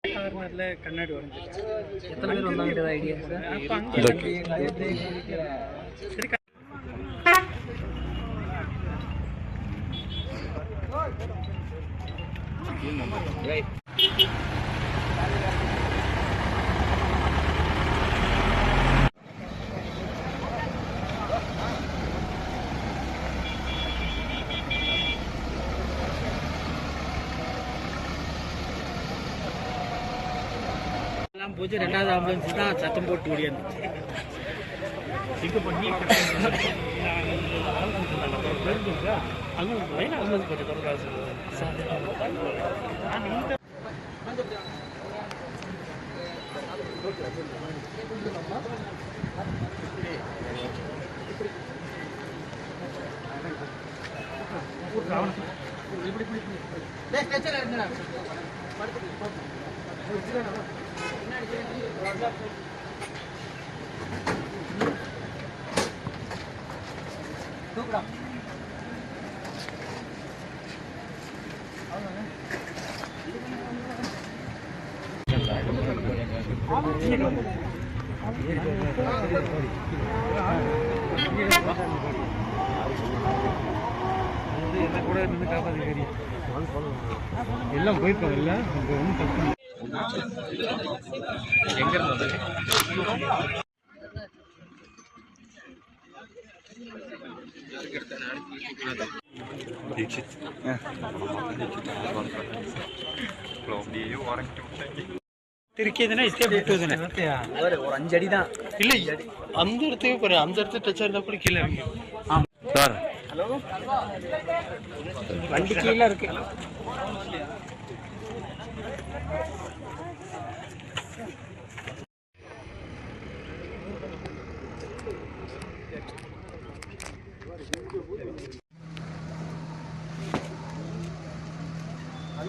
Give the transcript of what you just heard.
கார்னர்ல கண்ணாடி உடைஞ்சிருச்சு. எத்தனை பேர் வந்தாங்க ஐடியா சார்? அப்போ அங்கே சரி போச்சு. ரெண்டாவது ஆம்புலன்ஸ் தான் சத்தம் போட்டு ஓடியாந்துச்சு. பிக்கப் பண்ணி எல்லாம் போயிருக்கோம். இல்லை ஒன்றும் தப்பு எங்க இருந்தது திருக்கியதுன்னா இத்தே விட்டுதுன்னு ஒரு 5 அடி தான். இல்லை அந்த இடத்துக்கு பாரு, அந்த இடத்துல டச் இருந்தா கூட கீழே இறங்கி. சார் ஹலோ, வண்டி கீழே இருக்கு. அது